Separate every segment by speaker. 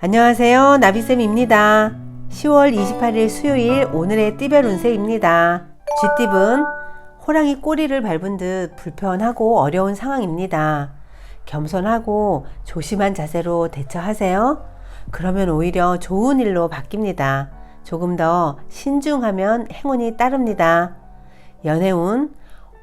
Speaker 1: 안녕하세요. 나비쌤입니다. 10월 28일 수요일 오늘의 띠별 운세입니다. 쥐띠은 호랑이 꼬리를 밟은 듯 불편하고 어려운 상황입니다. 겸손하고 조심한 자세로 대처하세요. 그러면 오히려 좋은 일로 바뀝니다. 조금 더 신중하면 행운이 따릅니다. 연애운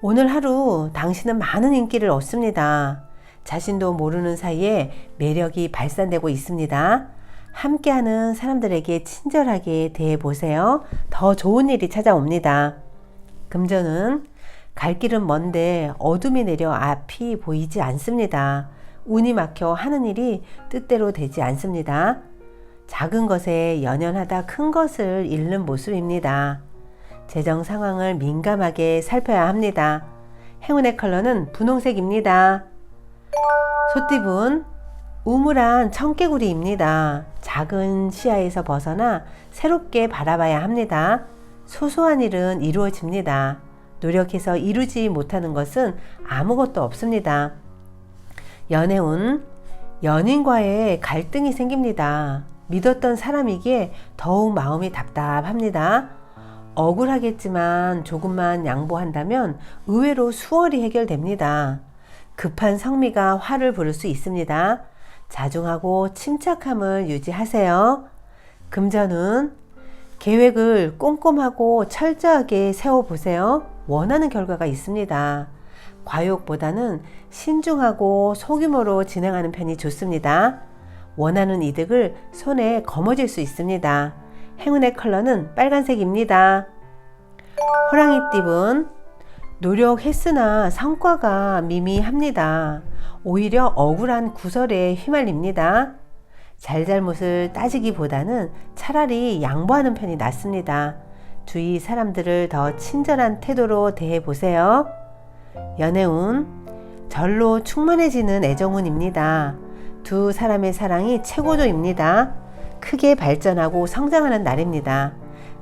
Speaker 1: 오늘 하루 당신은 많은 인기를 얻습니다. 자신도 모르는 사이에 매력이 발산되고 있습니다. 함께하는 사람들에게 친절하게 대해보세요. 더 좋은 일이 찾아옵니다. 금전은 갈 길은 먼데 어둠이 내려 앞이 보이지 않습니다. 운이 막혀 하는 일이 뜻대로 되지 않습니다. 작은 것에 연연하다 큰 것을 잃는 모습입니다. 재정 상황을 민감하게 살펴야 합니다. 행운의 컬러는 분홍색입니다. 소띠분 우물한 청개구리입니다. 작은 시야에서 벗어나 새롭게 바라봐야 합니다. 소소한 일은 이루어집니다. 노력해서 이루지 못하는 것은 아무것도 없습니다. 연애운 연인과의 갈등이 생깁니다. 믿었던 사람이기에 더욱 마음이 답답합니다. 억울하겠지만 조금만 양보한다면 의외로 수월히 해결됩니다. 급한 성미가 화를 부를 수 있습니다. 자중하고 침착함을 유지하세요. 금전은 계획을 꼼꼼하고 철저하게 세워보세요. 원하는 결과가 있습니다. 과욕보다는 신중하고 소규모로 진행하는 편이 좋습니다. 원하는 이득을 손에 거머쥘 수 있습니다. 행운의 컬러는 빨간색입니다. 호랑이띠은 노력했으나 성과가 미미합니다. 오히려 억울한 구설에 휘말립니다. 잘잘못을 따지기보다는 차라리 양보하는 편이 낫습니다. 주위 사람들을 더 친절한 태도로 대해보세요. 연애운 절로 충만해지는 애정운입니다. 두 사람의 사랑이 최고조입니다. 크게 발전하고 성장하는 날입니다.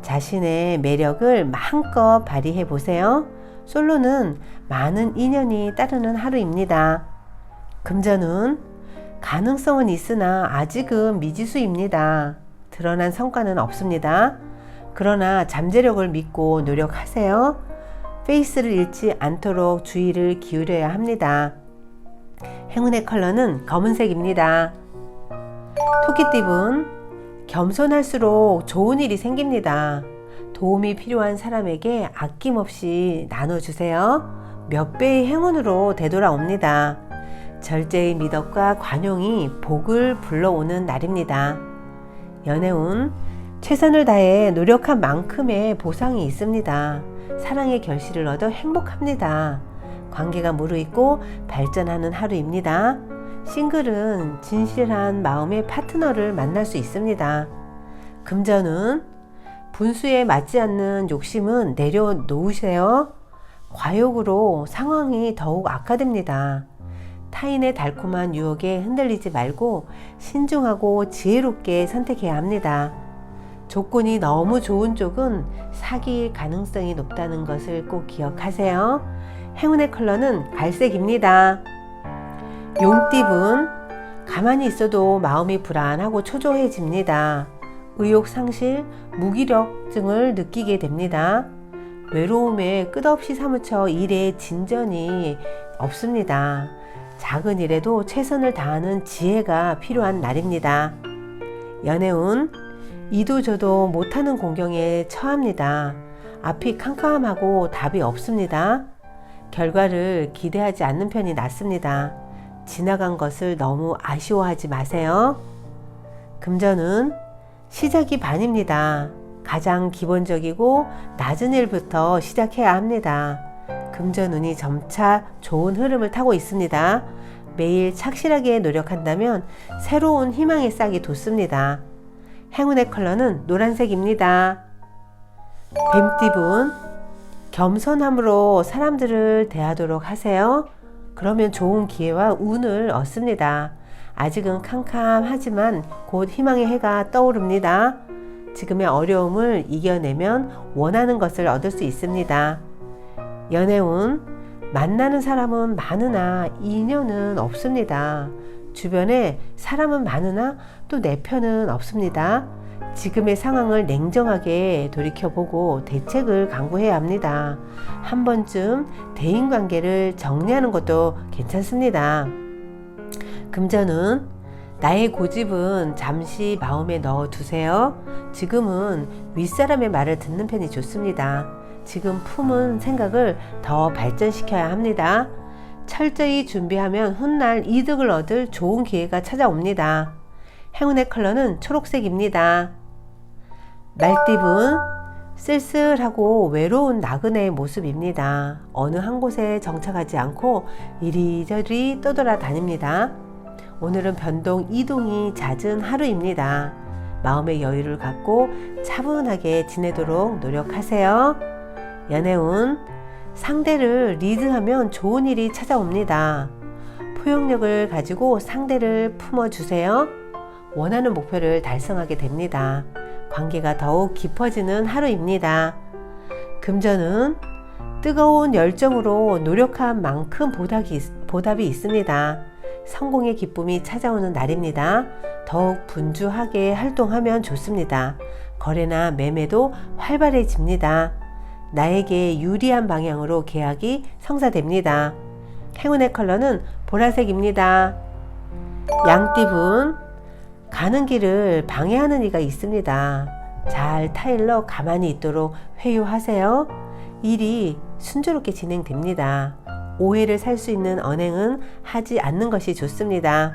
Speaker 1: 자신의 매력을 마음껏 발휘해 보세요. 솔로는 많은 인연이 따르는 하루입니다. 금전운 가능성은 있으나 아직은 미지수입니다. 드러난 성과는 없습니다. 그러나 잠재력을 믿고 노력하세요. 페이스를 잃지 않도록 주의를 기울여야 합니다. 행운의 컬러는 검은색입니다. 토끼띠은 겸손할수록 좋은 일이 생깁니다. 도움이 필요한 사람에게 아낌없이 나눠주세요. 몇 배의 행운으로 되돌아옵니다. 절제의 미덕과 관용이 복을 불러오는 날입니다. 연애운 최선을 다해 노력한 만큼의 보상이 있습니다. 사랑의 결실을 얻어 행복합니다. 관계가 무르익고 발전하는 하루입니다. 싱글은 진실한 마음의 파트너를 만날 수 있습니다. 금전은 분수에 맞지 않는 욕심은 내려놓으세요. 과욕으로 상황이 더욱 악화됩니다. 타인의 달콤한 유혹에 흔들리지 말고 신중하고 지혜롭게 선택해야 합니다. 조건이 너무 좋은 쪽은 사기일 가능성이 높다는 것을 꼭 기억하세요. 행운의 컬러는 갈색입니다. 용띠은 가만히 있어도 마음이 불안하고 초조해집니다. 의욕 상실, 무기력증을 느끼게 됩니다. 외로움에 끝없이 사무쳐 일에 진전이 없습니다. 작은 일에도 최선을 다하는 지혜가 필요한 날입니다. 연애운 이도저도 못하는 공경에 처합니다. 앞이 캄캄하고 답이 없습니다. 결과를 기대하지 않는 편이 낫습니다. 지나간 것을 너무 아쉬워하지 마세요. 금전은 시작이 반입니다. 가장 기본적이고 낮은 일부터 시작해야 합니다. 금전운이 점차 좋은 흐름을 타고 있습니다. 매일 착실하게 노력한다면 새로운 희망의 싹이 돋습니다. 행운의 컬러는 노란색입니다. 뱀띠은 겸손함으로 사람들을 대하도록 하세요. 그러면 좋은 기회와 운을 얻습니다. 아직은 캄캄하지만 곧 희망의 해가 떠오릅니다. 지금의 어려움을 이겨내면 원하는 것을 얻을 수 있습니다. 연애운 만나는 사람은 많으나 인연은 없습니다. 주변에 사람은 많으나 또 내 편은 없습니다. 지금의 상황을 냉정하게 돌이켜보고 대책을 강구해야 합니다. 한 번쯤 대인관계를 정리하는 것도 괜찮습니다. 금전은 나의 고집은 잠시 마음에 넣어두세요. 지금은 윗사람의 말을 듣는 편이 좋습니다. 지금 품은 생각을 더 발전시켜야 합니다. 철저히 준비하면 훗날 이득을 얻을 좋은 기회가 찾아옵니다. 행운의 컬러는 초록색입니다. 말띠분 쓸쓸하고 외로운 나그네의 모습입니다. 어느 한 곳에 정착하지 않고 이리저리 떠돌아 다닙니다. 오늘은 변동 이동이 잦은 하루입니다. 마음의 여유를 갖고 차분하게 지내도록 노력하세요. 연애운 상대를 리드하면 좋은 일이 찾아옵니다. 포용력을 가지고 상대를 품어주세요. 원하는 목표를 달성하게 됩니다. 관계가 더욱 깊어지는 하루입니다. 금전은 뜨거운 열정으로 노력한 만큼 보답이 있습니다. 성공의 기쁨이 찾아오는 날입니다. 더욱 분주하게 활동하면 좋습니다. 거래나 매매도 활발해집니다. 나에게 유리한 방향으로 계약이 성사됩니다. 행운의 컬러는 보라색입니다. 양띠분 가는 길을 방해하는 이가 있습니다. 잘 타일러 가만히 있도록 회유하세요. 일이 순조롭게 진행됩니다. 오해를 살 수 있는 언행은 하지 않는 것이 좋습니다.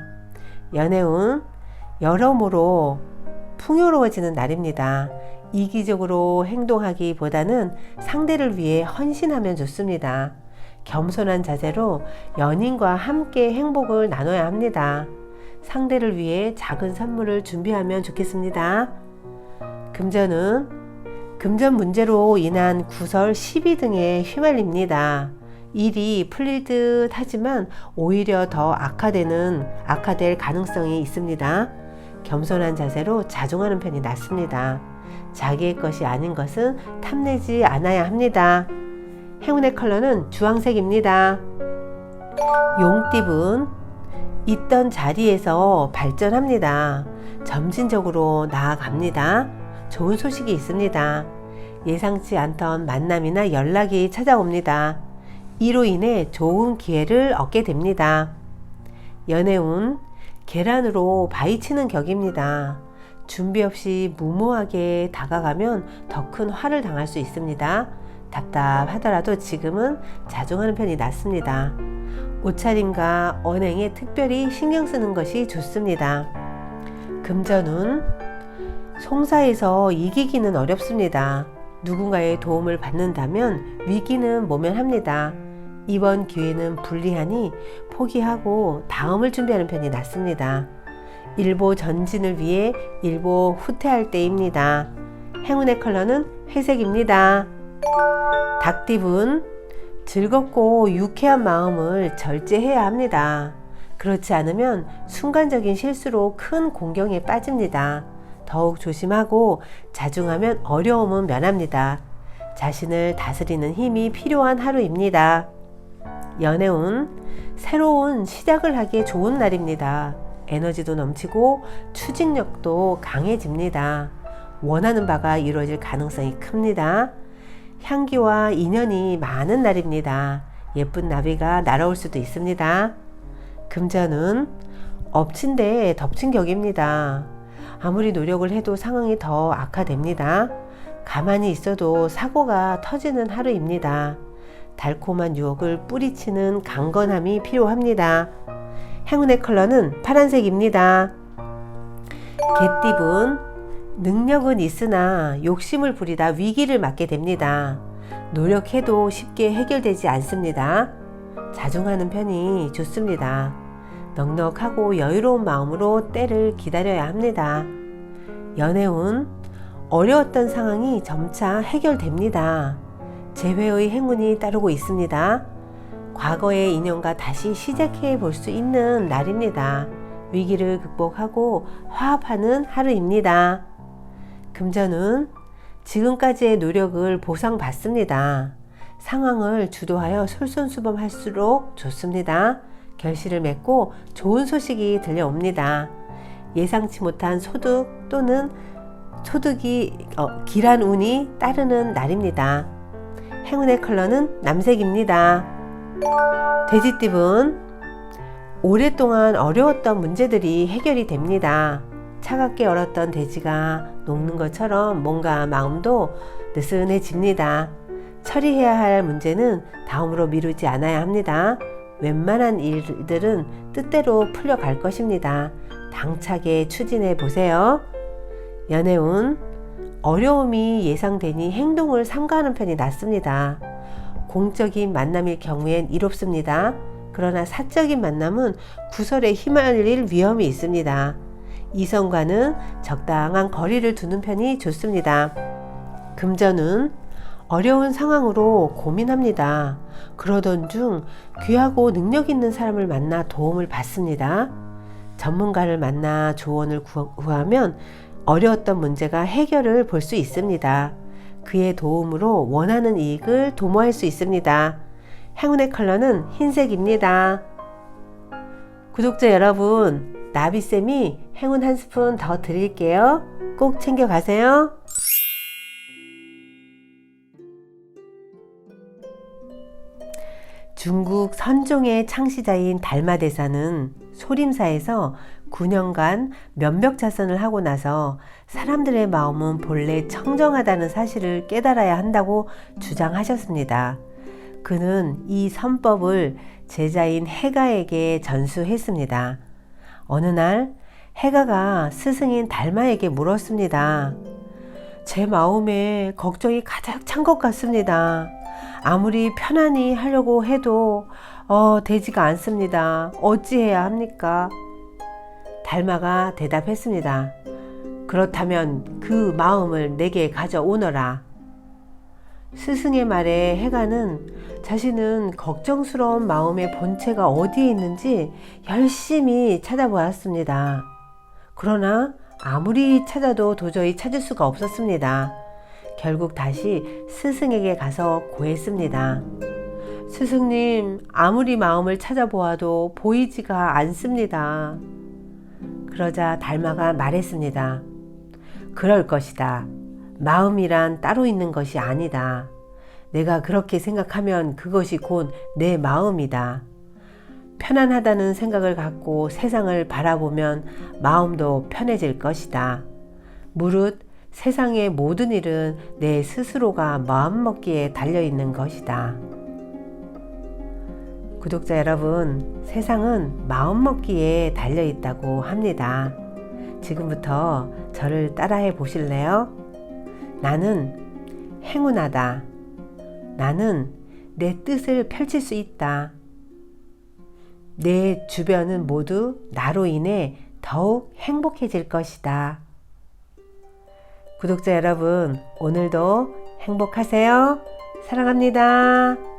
Speaker 1: 연애운 여러모로 풍요로워지는 날입니다. 이기적으로 행동하기보다는 상대를 위해 헌신하면 좋습니다. 겸손한 자세로 연인과 함께 행복을 나눠야 합니다. 상대를 위해 작은 선물을 준비하면 좋겠습니다. 금전은 금전 문제로 인한 구설, 시비 등에 휘말립니다. 일이 풀릴 듯 하지만 오히려 더 악화될 가능성이 있습니다. 겸손한 자세로 자중하는 편이 낫습니다. 자기의 것이 아닌 것은 탐내지 않아야 합니다. 행운의 컬러는 주황색입니다. 용띠분 있던 자리에서 발전합니다. 점진적으로 나아갑니다. 좋은 소식이 있습니다. 예상치 않던 만남이나 연락이 찾아옵니다. 이로 인해 좋은 기회를 얻게 됩니다. 연애운 계란으로 바위치는 격입니다. 준비 없이 무모하게 다가가면 더 큰 화를 당할 수 있습니다. 답답하더라도 지금은 자중하는 편이 낫습니다. 옷차림과 언행에 특별히 신경 쓰는 것이 좋습니다. 금전운 송사에서 이기기는 어렵습니다. 누군가의 도움을 받는다면 위기는 모면합니다. 이번 기회는 불리하니 포기하고 다음을 준비하는 편이 낫습니다. 일보 전진을 위해 일보 후퇴할 때입니다. 행운의 컬러는 회색입니다. 닭띠분 즐겁고 유쾌한 마음을 절제해야 합니다. 그렇지 않으면 순간적인 실수로 큰 공경에 빠집니다. 더욱 조심하고 자중하면 어려움은 면합니다. 자신을 다스리는 힘이 필요한 하루입니다. 연애운 새로운 시작을 하기에 좋은 날입니다. 에너지도 넘치고 추진력도 강해집니다. 원하는 바가 이루어질 가능성이 큽니다. 향기와 인연이 많은 날입니다. 예쁜 나비가 날아올 수도 있습니다. 금전은 엎친 데 덮친 격입니다. 아무리 노력을 해도 상황이 더 악화됩니다. 가만히 있어도 사고가 터지는 하루입니다. 달콤한 유혹을 뿌리치는 강건함이 필요합니다. 행운의 컬러는 파란색입니다. 개띠분 능력은 있으나 욕심을 부리다 위기를 맞게 됩니다. 노력해도 쉽게 해결되지 않습니다. 자중하는 편이 좋습니다. 넉넉하고 여유로운 마음으로 때를 기다려야 합니다. 연애운 어려웠던 상황이 점차 해결됩니다. 재회의 행운이 따르고 있습니다. 과거의 인연과 다시 시작해 볼 수 있는 날입니다. 위기를 극복하고 화합하는 하루입니다. 금전은 지금까지의 노력을 보상받습니다. 상황을 주도하여 솔선수범할수록 좋습니다. 결실을 맺고 좋은 소식이 들려옵니다. 예상치 못한 소득 또는 소득이 길한 운이 따르는 날입니다. 행운의 컬러는 남색입니다. 돼지띠분, 오랫동안 어려웠던 문제들이 해결이 됩니다. 차갑게 얼었던 돼지가 녹는 것처럼 뭔가 마음도 느슨해집니다. 처리해야 할 문제는 다음으로 미루지 않아야 합니다. 웬만한 일들은 뜻대로 풀려갈 것입니다. 당차게 추진해 보세요. 연애운, 어려움이 예상되니 행동을 삼가하는 편이 낫습니다. 공적인 만남일 경우엔 이롭습니다. 그러나 사적인 만남은 구설에 휘말릴 위험이 있습니다. 이성과는 적당한 거리를 두는 편이 좋습니다. 금전운, 어려운 상황으로 고민합니다. 그러던 중 귀하고 능력 있는 사람을 만나 도움을 받습니다. 전문가를 만나 조언을 구하면 어려웠던 문제가 해결을 볼 수 있습니다. 그의 도움으로 원하는 이익을 도모할 수 있습니다. 행운의 컬러는 흰색입니다. 구독자 여러분, 나비쌤이 행운 한 스푼 더 드릴게요. 꼭 챙겨가세요. 중국 선종의 창시자인 달마대사는 소림사에서 9년간 면벽자선을 하고 나서 사람들의 마음은 본래 청정하다는 사실을 깨달아야 한다고 주장하셨습니다. 그는 이 선법을 제자인 해가에게 전수했습니다. 어느 날 해가가 스승인 달마에게 물었습니다. 제 마음에 걱정이 가득 찬 것 같습니다. 아무리 편안히 하려고 해도 되지가 않습니다. 어찌해야 합니까? 달마가 대답했습니다. 그렇다면 그 마음을 내게 가져오너라. 스승의 말에 해가는 자신은 걱정스러운 마음의 본체가 어디에 있는지 열심히 찾아보았습니다. 그러나 아무리 찾아도 도저히 찾을 수가 없었습니다. 결국 다시 스승에게 가서 고했습니다. 스승님, 아무리 마음을 찾아보아도 보이지가 않습니다. 그러자 달마가 말했습니다. 그럴 것이다. 마음이란 따로 있는 것이 아니다. 내가 그렇게 생각하면 그것이 곧 내 마음이다. 편안하다는 생각을 갖고 세상을 바라보면 마음도 편해질 것이다. 무릇 세상의 모든 일은 내 스스로가 마음먹기에 달려있는 것이다. 구독자 여러분, 세상은 마음먹기에 달려있다고 합니다. 지금부터 저를 따라해 보실래요? 나는 행운하다. 나는 내 뜻을 펼칠 수 있다. 내 주변은 모두 나로 인해 더욱 행복해질 것이다. 구독자 여러분, 오늘도 행복하세요. 사랑합니다.